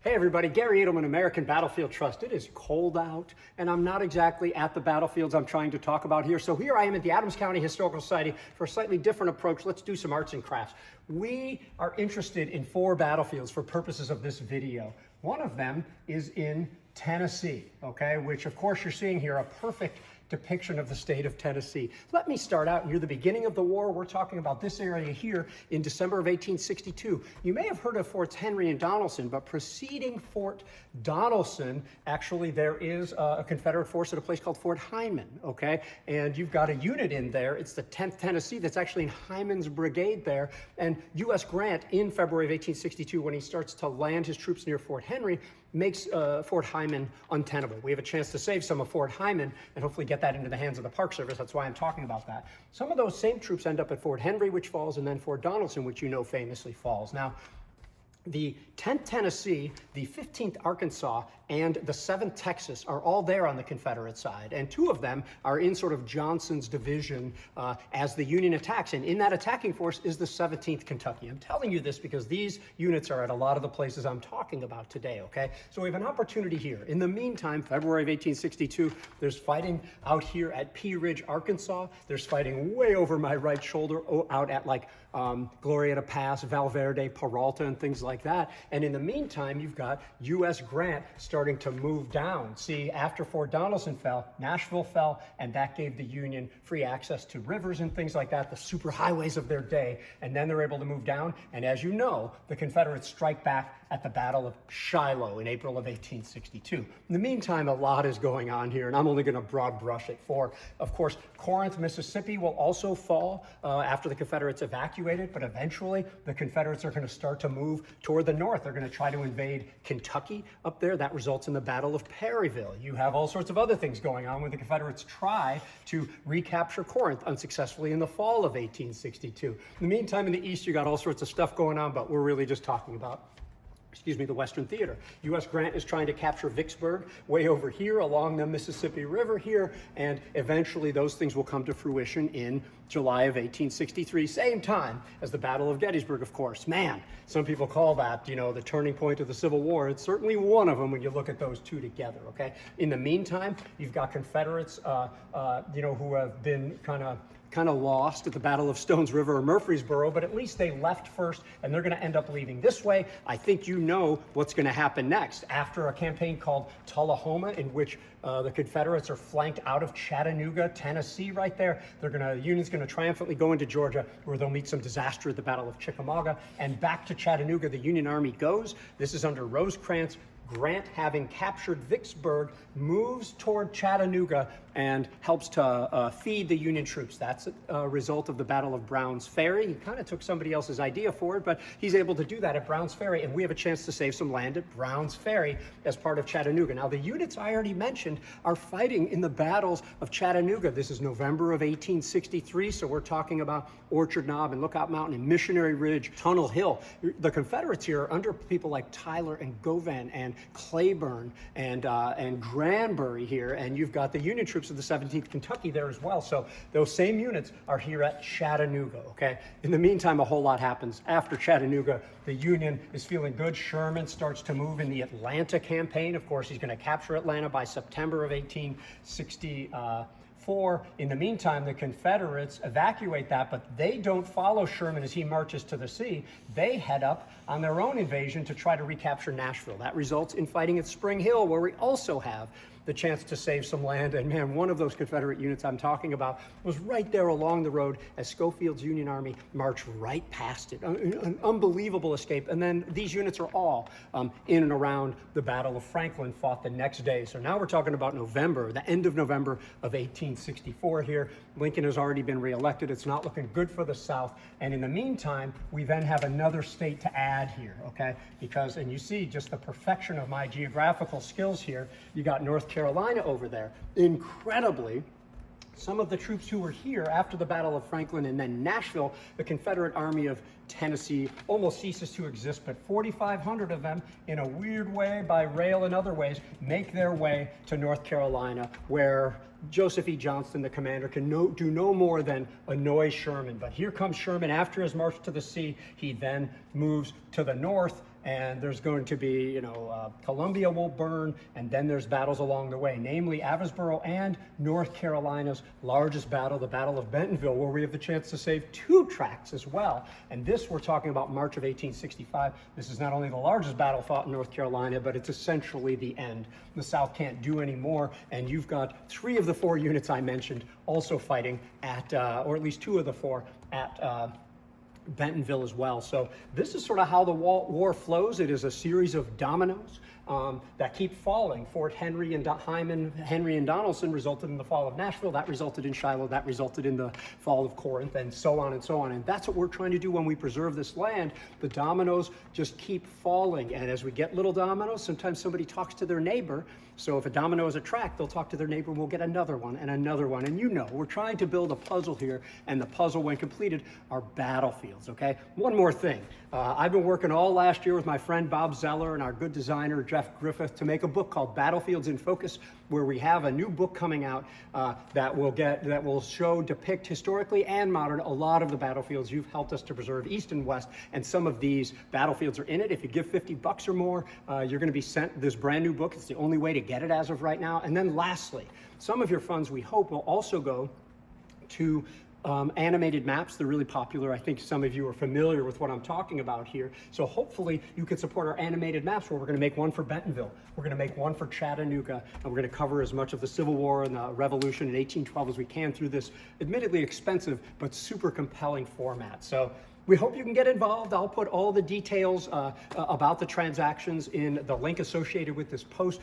Hey everybody, Garry American Battlefield Trust. It is cold out, and I'm not exactly at the battlefields I'm trying to talk about here. So here I am at the Adams County Historical Society for a slightly different approach. Let's do some arts and crafts. We are interested in 4 battlefields for purposes of this video. One of them is in Tennessee, okay, which of course you're seeing here, a perfect depiction of the state of Tennessee. Let me start out near the beginning of the war. We're talking about this area here in December of 1862. You may have heard of Forts Henry and Donelson, but preceding Fort Donelson, actually there is a Confederate force at a place called Fort Heiman, okay? And you've got a unit in there. It's the 10th Tennessee that's actually in Hyman's brigade there. And U.S. Grant in February of 1862, when he starts to land his troops near Fort Henry, makes Fort Heiman untenable. We have a chance to save some of Fort Heiman and hopefully get that into the hands of the Park Service. That's why I'm talking about that. Some of those same troops end up at Fort Henry, which falls, and then Fort Donelson, which you know famously falls. Now, the 10th Tennessee, the 15th Arkansas, and the 7th Texas are all there on the Confederate side. And 2 of them are in sort of Johnson's division as the Union attacks. And in that attacking force is the 17th Kentucky. I'm telling you this because these units are at a lot of the places I'm talking about today, okay? So we have an opportunity here. In the meantime, February of 1862, there's fighting out here at Pea Ridge, Arkansas. There's fighting way over my right shoulder out at like Glorieta Pass, Valverde, Peralta, and things like that. And in the meantime, you've got U.S. Grant starting to move down. See, after Fort Donelson fell, Nashville fell, and that gave the Union free access to rivers and things like that, the superhighways of their day. And then they're able to move down. And as you know, the Confederates strike back at the Battle of Shiloh in April of 1862. In the meantime, a lot is going on here, and I'm only going to broad brush it for, of course, Corinth, Mississippi will also fall after the Confederates evacuated, but eventually the Confederates are going to start to move toward the north. They're going to try to invade Kentucky up there. That results in the Battle of Perryville. You have all sorts of other things going on when the Confederates try to recapture Corinth unsuccessfully in the fall of 1862. In the meantime, in the east, you got all sorts of stuff going on, but we're really just talking about the Western Theater. U.S. Grant is trying to capture Vicksburg way over here along the Mississippi River here, and eventually those things will come to fruition in July of 1863, same time as the Battle of Gettysburg, of course. Man, some people call that, you know, the turning point of the Civil War. It's certainly one of them when you look at those 2 together, okay? In the meantime, you've got Confederates, who have been kind of lost at the Battle of Stones River or Murfreesboro, but at least they left first, and they're going to end up leaving this way. I think you know what's going to happen next. After a campaign called Tullahoma, in which the Confederates are flanked out of Chattanooga, Tennessee, right there, the Union's going to triumphantly go into Georgia, where they'll meet some disaster at the Battle of Chickamauga, and back to Chattanooga the Union Army goes. This is under Rosecrans. Grant, having captured Vicksburg, moves toward Chattanooga and helps to feed the Union troops. That's a result of the Battle of Brown's Ferry. He kind of took somebody else's idea for it, but he's able to do that at Brown's Ferry, and we have a chance to save some land at Brown's Ferry as part of Chattanooga. Now, the units I already mentioned are fighting in the battles of Chattanooga. This is November of 1863, so we're talking about Orchard Knob and Lookout Mountain and Missionary Ridge, Tunnel Hill. The Confederates here are under people like Tyler and Govan and Claiborne and Granbury here, and you've got the Union troops of the 17th Kentucky there as well. So those same units are here at Chattanooga, okay? In the meantime, a whole lot happens. After Chattanooga, the Union is feeling good. Sherman starts to move in the Atlanta campaign. Of course, he's going to capture Atlanta by September of 1864. In the meantime, the Confederates evacuate that, but they don't follow Sherman as he marches to the sea. They head up on their own invasion to try to recapture Nashville. That results in fighting at Spring Hill, where we also have the chance to save some land. And man, one of those Confederate units I'm talking about was right there along the road as Schofield's Union Army marched right past it. An unbelievable escape. And then these units are all in and around the Battle of Franklin, fought the next day. So now we're talking about November, the end of November of 1864 here. Lincoln has already been reelected. It's not looking good for the South. And in the meantime, we then have another state to add here, okay? Because, and you see just the perfection of my geographical skills here. You got North Carolina over there. Incredibly, some of the troops who were here after the Battle of Franklin and then Nashville, the Confederate Army of Tennessee almost ceases to exist, but 4,500 of them, in a weird way, by rail and other ways, make their way to North Carolina, where Joseph E. Johnston, the commander, can do no more than annoy Sherman. But here comes Sherman after his march to the sea. He then moves to the north and there's going to be, Columbia will burn, and then there's battles along the way, namely Adamsboro and North Carolina's largest battle, the Battle of Bentonville, where we have the chance to save 2 tracks as well. And this, we're talking about March of 1865. This is not only the largest battle fought in North Carolina, but it's essentially the end. The South can't do any more, and you've got 3 of the 4 units I mentioned also fighting at, or at least 2 of the 4 at Bentonville as well. So this is sort of how the war flows. It is a series of dominoes that keep falling. Fort Henry and Hyman, Henry and Donelson resulted in the fall of Nashville. That resulted in Shiloh. That resulted in the fall of Corinth, and so on and so on. And that's what we're trying to do when we preserve this land. The dominoes just keep falling. And as we get little dominoes, sometimes somebody talks to their neighbor. So if a domino is a track, they'll talk to their neighbor, and we'll get another one and another one. And we're trying to build a puzzle here, and the puzzle, when completed, are battlefields, okay? One more thing. I've been working all last year with my friend Bob Zeller and our good designer Jeff Griffith to make a book called Battlefields in Focus, where we have a new book coming out that will depict historically and modern a lot of the battlefields you've helped us to preserve east and west, and some of these battlefields are in it. If you give $50 or more, you're going to be sent this brand new book. It's the only way to get it as of right now. And then lastly, some of your funds, we hope, will also go to animated maps. They're really popular. I think some of you are familiar with what I'm talking about here. So hopefully you can support our animated maps, where we're going to make one for Bentonville. We're going to make one for Chattanooga. And we're going to cover as much of the Civil War and the Revolution in 1812 as we can through this admittedly expensive but super compelling format. So we hope you can get involved. I'll put all the details about the transactions in the link associated with this post.